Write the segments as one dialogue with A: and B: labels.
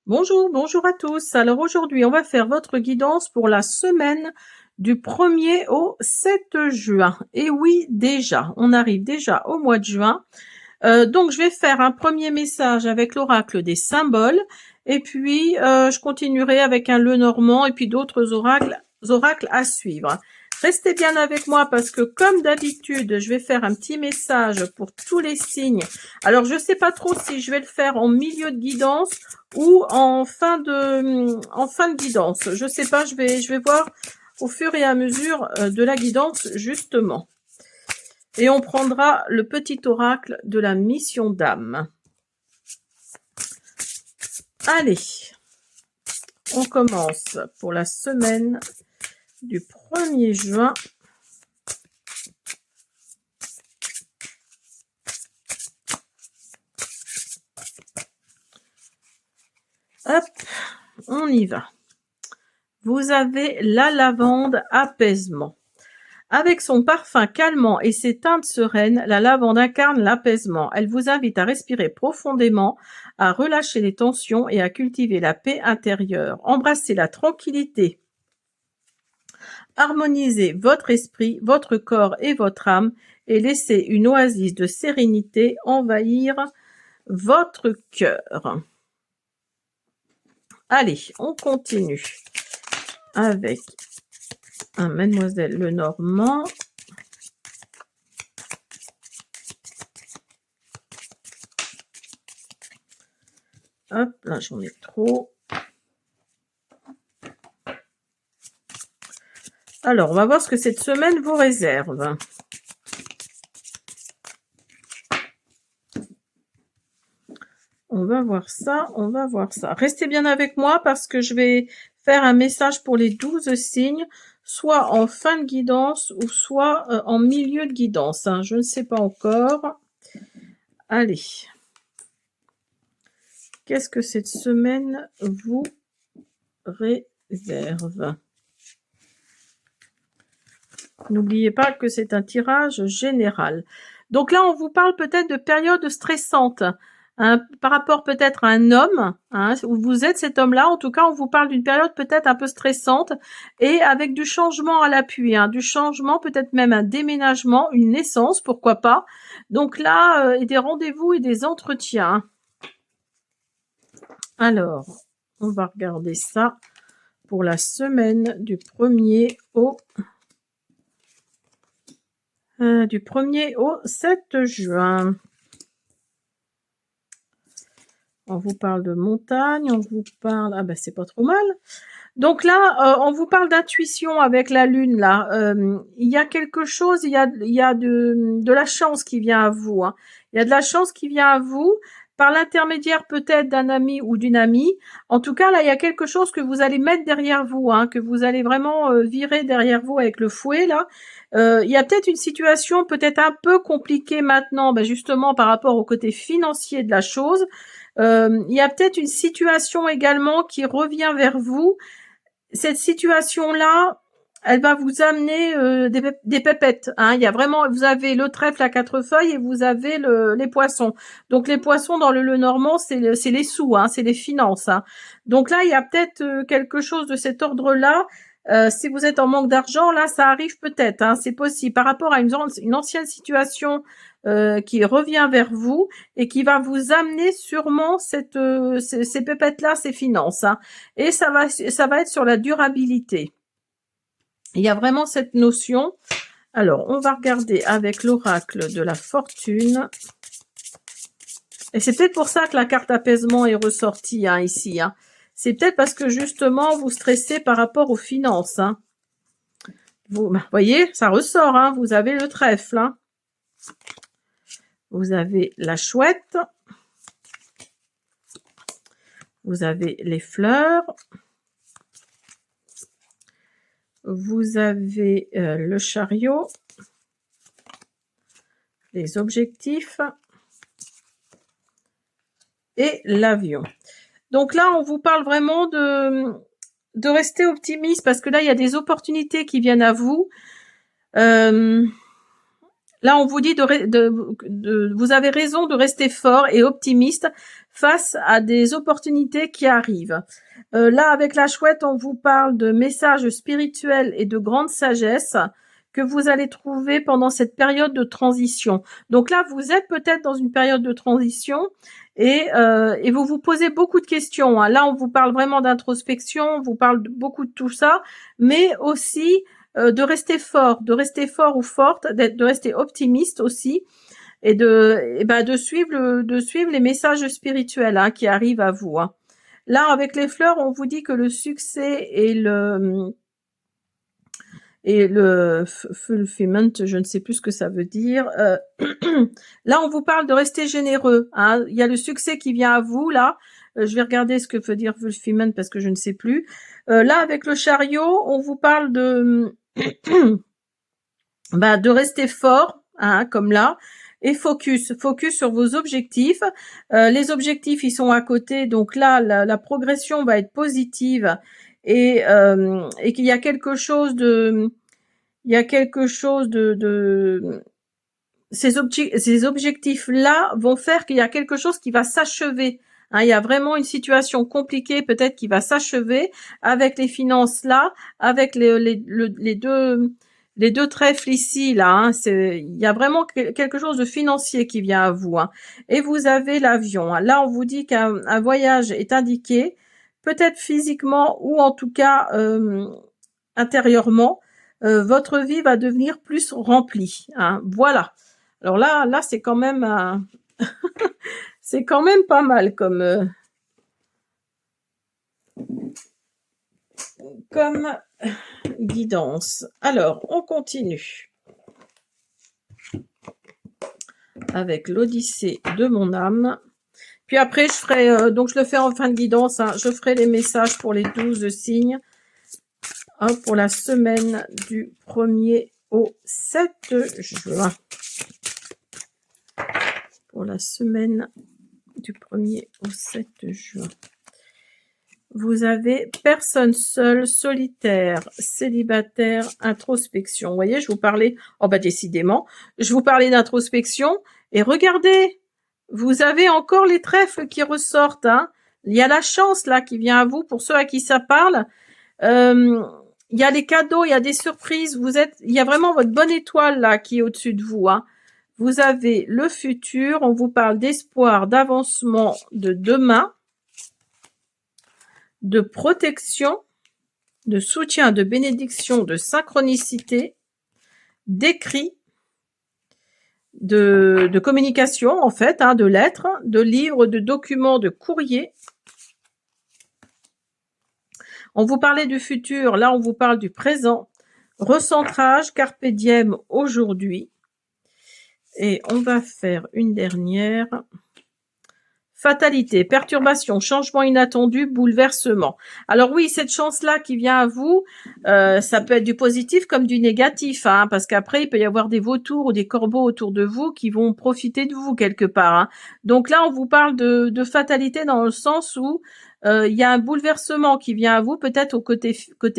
A: Bonjour, bonjour à tous. Alors aujourd'hui, on va faire votre guidance pour la semaine du 1er au 7 juin. Et oui, déjà, on arrive déjà au mois de juin. Donc, je vais faire un premier message avec l'oracle des symboles. Et puis, je continuerai avec un Lenormand et puis d'autres oracles à suivre. Restez bien avec moi parce que comme d'habitude, je vais faire un petit message pour tous les signes. Alors, je ne sais pas trop si je vais le faire en milieu de guidance ou en fin de guidance. Je ne sais pas, je vais voir au fur et à mesure de la guidance, justement. Et on prendra le petit oracle de la mission d'âme. Allez, on commence pour la semaine du 1er juin. Hop, on y va. Vous avez la lavande apaisement. Avec son parfum calmant et ses teintes sereines, la lavande incarne l'apaisement. Elle vous invite à respirer profondément, à relâcher les tensions et à cultiver la paix intérieure. Embrassez la tranquillité. Harmonisez votre esprit, votre corps et votre âme et laissez une oasis de sérénité envahir votre cœur. Allez, on continue avec un Mademoiselle Lenormand. Hop, là j'en ai trop. Alors, on va voir ce que cette semaine vous réserve. On va voir ça, on va voir ça. Restez bien avec moi parce que je vais faire un message pour les 12 signes, soit en fin de guidance ou soit en milieu de guidance. Hein. Je ne sais pas encore. Allez. Qu'est-ce que cette semaine vous réserve? N'oubliez pas que c'est un tirage général. Donc là, on vous parle peut-être de périodes stressantes. Hein, par rapport peut-être à un homme, hein, où vous êtes cet homme-là, en tout cas, on vous parle d'une période peut-être un peu stressante et avec du changement à l'appui, hein, du changement, peut-être même un déménagement, une naissance, pourquoi pas. Donc là, et des rendez-vous et des entretiens. Alors, on va regarder ça pour la semaine du 1er au 7 juin. On vous parle de montagne, on vous parle... Ah ben, c'est pas trop mal. Donc là, on vous parle d'intuition avec la lune, là. Il y a quelque chose, il y a de la chance qui vient à vous. Hein. Il y a de la chance qui vient à vous par l'intermédiaire peut-être d'un ami ou d'une amie. En tout cas, là, il y a quelque chose que vous allez mettre derrière vous, hein, que vous allez vraiment virer derrière vous avec le fouet, là. Il y a peut-être une situation peut-être un peu compliquée maintenant, ben justement par rapport au côté financier de la chose. Il y a peut-être une situation également qui revient vers vous. Cette situation-là, elle va vous amener des pépettes. Hein. Il y a vraiment, vous avez le trèfle à 4 feuilles et vous avez les poissons. Donc les poissons dans le Lenormand, c'est les sous, hein, c'est les finances. Hein. Donc là, il y a peut-être quelque chose de cet ordre-là. Si vous êtes en manque d'argent, là, ça arrive peut-être. Hein, c'est possible. Par rapport à une ancienne situation qui revient vers vous et qui va vous amener sûrement ces pépettes-là, ces finances. Hein. Et ça va être sur la durabilité. Il y a vraiment cette notion. Alors, on va regarder avec l'oracle de la fortune. Et c'est peut-être pour ça que la carte apaisement est ressortie hein, ici. Hein. C'est peut-être parce que justement, vous stressez par rapport aux finances. Hein. Vous voyez, ça ressort. Hein, vous avez le trèfle. Hein. Vous avez la chouette. Vous avez les fleurs. Vous avez le chariot. Les objectifs. Et l'avion. Donc là, on vous parle vraiment de rester optimiste parce que là, il y a des opportunités qui viennent à vous. Là, on vous dit vous avez raison de rester fort et optimiste face à des opportunités qui arrivent. Là, avec la chouette, on vous parle de messages spirituels et de grande sagesse que vous allez trouver pendant cette période de transition. Donc là, vous êtes peut-être dans une période de transition et vous vous posez beaucoup de questions, hein. Là, on vous parle vraiment d'introspection, on vous parle beaucoup de tout ça, mais aussi de rester fort ou forte, de rester optimiste aussi, et de suivre les messages spirituels, hein, qui arrivent à vous, hein. Là, avec les fleurs, on vous dit que le succès et le fulfillment, je ne sais plus ce que ça veut dire. Là, on vous parle de rester généreux, hein. Il y a le succès qui vient à vous, là. Je vais regarder ce que veut dire fulfillment parce que je ne sais plus. Là, avec le chariot, on vous parle de de rester fort, hein, comme là, et focus sur vos objectifs. Les objectifs, ils sont à côté, donc là, la progression va être positive et qu'il y a quelque chose de, ces objectifs-là vont faire qu'il y a quelque chose qui va s'achever. Hein, il y a vraiment une situation compliquée peut-être qui va s'achever avec les finances là, avec les deux trèfles ici là. Hein, il y a vraiment quelque chose de financier qui vient à vous. Hein. Et vous avez l'avion. Hein. Là, on vous dit qu'un voyage est indiqué, peut-être physiquement ou en tout cas intérieurement. Votre vie va devenir plus remplie. Hein. Voilà. Alors là, c'est quand même c'est quand même pas mal comme guidance. Alors, on continue avec l'Odyssée de mon âme. Puis après, je ferai, donc je le fais en fin de guidance, hein, je ferai les messages pour les 12 signes, hein, pour la semaine du 1er au 7 juin. Pour la semaine du 1er au 7 juin. Vous avez personne seule, solitaire, célibataire, introspection. Vous voyez, je vous parlais, oh bah décidément, je vous parlais d'introspection et regardez, vous avez encore les trèfles qui ressortent. Hein. Il y a la chance là qui vient à vous pour ceux à qui ça parle. Il y a les cadeaux, il y a des surprises. Il y a vraiment votre bonne étoile là qui est au-dessus de vous. Hein. Vous avez le futur, on vous parle d'espoir, d'avancement, de demain, de protection, de soutien, de bénédiction, de synchronicité, d'écrit, de communication en fait, hein, de lettres, de livres, de documents, de courriers. On vous parlait du futur, là on vous parle du présent. Recentrage, carpe diem aujourd'hui. Et on va faire une dernière. Fatalité, perturbation, changement inattendu, bouleversement. Alors oui, cette chance-là qui vient à vous, ça peut être du positif comme du négatif, hein, parce qu'après, il peut y avoir des vautours ou des corbeaux autour de vous qui vont profiter de vous quelque part. Hein. Donc là, on vous parle de fatalité dans le sens où il y a un bouleversement qui vient à vous, peut-être au côté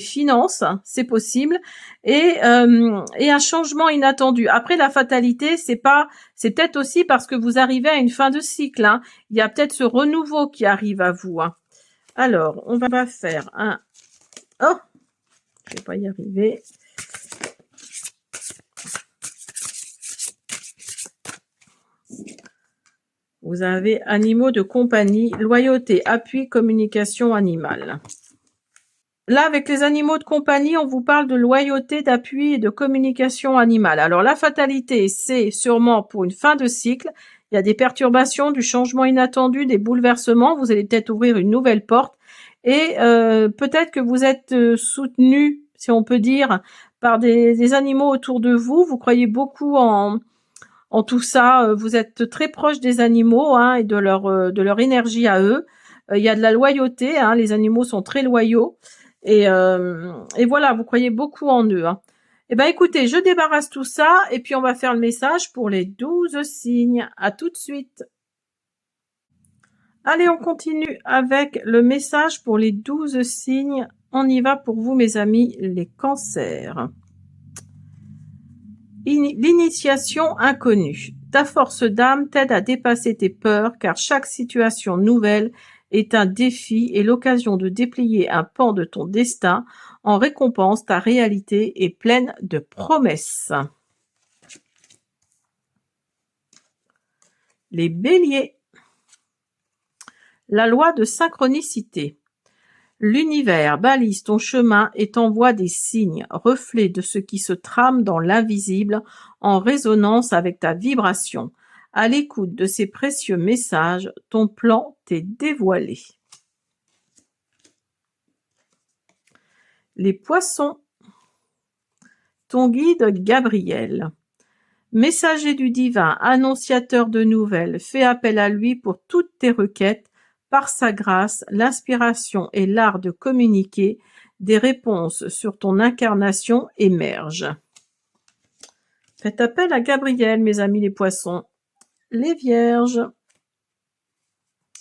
A: finance, hein, c'est possible, et un changement inattendu. Après, la fatalité, c'est peut-être aussi parce que vous arrivez à une fin de cycle. Hein. Il y a peut-être ce renouveau qui arrive à vous. Hein. Alors, on va faire un... Oh, je vais pas y arriver. Vous avez animaux de compagnie, loyauté, appui, communication animale. Là, avec les animaux de compagnie, on vous parle de loyauté, d'appui et de communication animale. Alors, la fatalité, c'est sûrement pour une fin de cycle. Il y a des perturbations, du changement inattendu, des bouleversements. Vous allez peut-être ouvrir une nouvelle porte. Et peut-être que vous êtes soutenu, si on peut dire, par des animaux autour de vous. Vous croyez beaucoup en tout ça. Vous êtes très proche des animaux, hein, et de leur énergie à eux. Il y a de la loyauté. Hein, les animaux sont très loyaux. Et voilà, vous croyez beaucoup en eux. Hein. Eh ben, écoutez, je débarrasse tout ça et puis on va faire le message pour les 12 signes. À tout de suite. Allez, on continue avec le message pour les 12 signes. On y va pour vous, mes amis, les cancers. L'initiation inconnue. Ta force d'âme t'aide à dépasser tes peurs car chaque situation nouvelle est un défi et l'occasion de déplier un pan de ton destin. En récompense, ta réalité est pleine de promesses. Les béliers. La loi de synchronicité. L'univers balise ton chemin et t'envoie des signes, reflets de ce qui se trame dans l'invisible, en résonance avec ta vibration. À l'écoute de ces précieux messages, ton plan t'est dévoilé. Les poissons. Ton guide Gabriel. Messager du divin, annonciateur de nouvelles, fais appel à lui pour toutes tes requêtes. Par sa grâce, l'inspiration et l'art de communiquer, des réponses sur ton incarnation émergent. Faites appel à Gabriel, mes amis les poissons. Les vierges.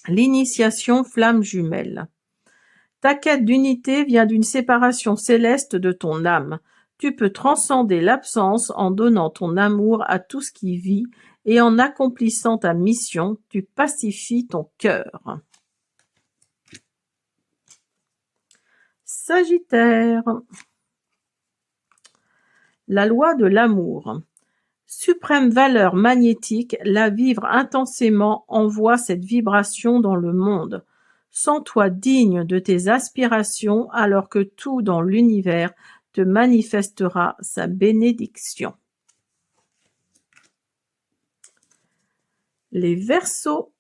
A: L'initiation flamme jumelle. Ta quête d'unité vient d'une séparation céleste de ton âme. Tu peux transcender l'absence en donnant ton amour à tout ce qui vit et en accomplissant ta mission, tu pacifies ton cœur. Sagittaire. La loi de l'amour. Suprême valeur magnétique, la vivre intensément envoie cette vibration dans le monde. Sens-toi digne de tes aspirations alors que tout dans l'univers te manifestera sa bénédiction. Les Verseaux.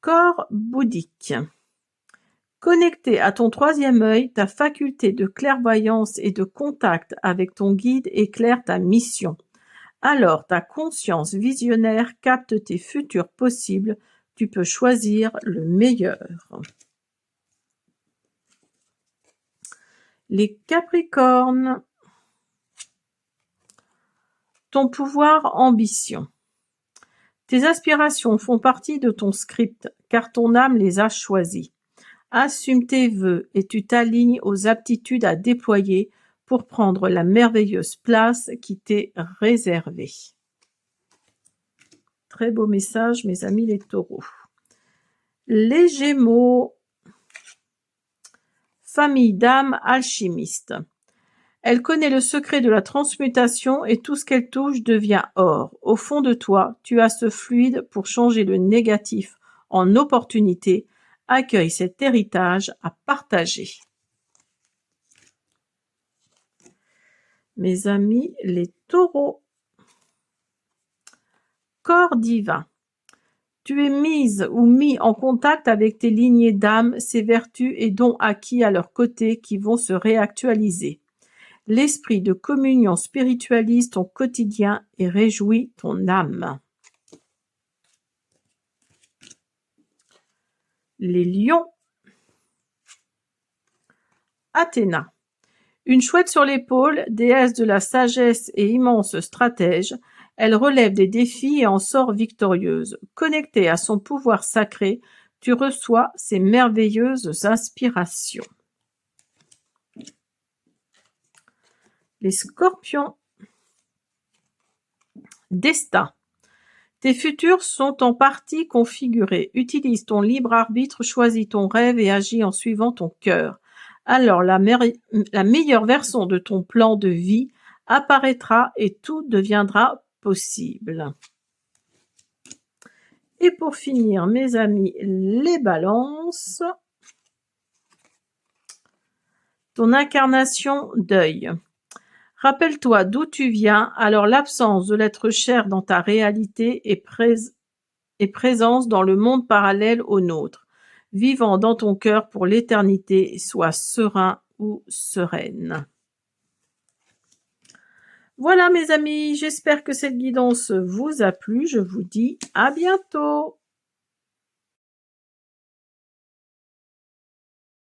A: Corps bouddhique. Connecté à ton troisième œil, ta faculté de clairvoyance et de contact avec ton guide éclaire ta mission. Alors ta conscience visionnaire capte tes futurs possibles, tu peux choisir le meilleur. Les Capricornes. Ton pouvoir ambition. Tes aspirations font partie de ton script, car ton âme les a choisies. Assume tes vœux et tu t'alignes aux aptitudes à déployer pour prendre la merveilleuse place qui t'est réservée. Très beau message, mes amis les taureaux. Les Gémeaux. Famille d'âme alchimiste. Elle connaît le secret de la transmutation et tout ce qu'elle touche devient or. Au fond de toi, tu as ce fluide pour changer le négatif en opportunité. Accueille cet héritage à partager. Mes amis les taureaux. Corps divin. Tu es mise ou mis en contact avec tes lignées d'âme, ces vertus et dons acquis à leur côté qui vont se réactualiser. L'esprit de communion spiritualise ton quotidien et réjouit ton âme. Les lions. Athéna. Une chouette sur l'épaule, déesse de la sagesse et immense stratège, elle relève des défis et en sort victorieuse. Connectée à son pouvoir sacré, tu reçois ses merveilleuses inspirations. Les scorpions. Destin. Tes futurs sont en partie configurés. Utilise ton libre arbitre, choisis ton rêve et agis en suivant ton cœur. Alors la meilleure version de ton plan de vie apparaîtra et tout deviendra possible. Et pour finir, mes amis, les balances. Ton incarnation deuil. Rappelle-toi d'où tu viens, alors l'absence de l'être cher dans ta réalité est présence dans le monde parallèle au nôtre. Vivant dans ton cœur pour l'éternité, sois serein ou sereine. Voilà mes amis, j'espère que cette guidance vous a plu. Je vous dis à bientôt.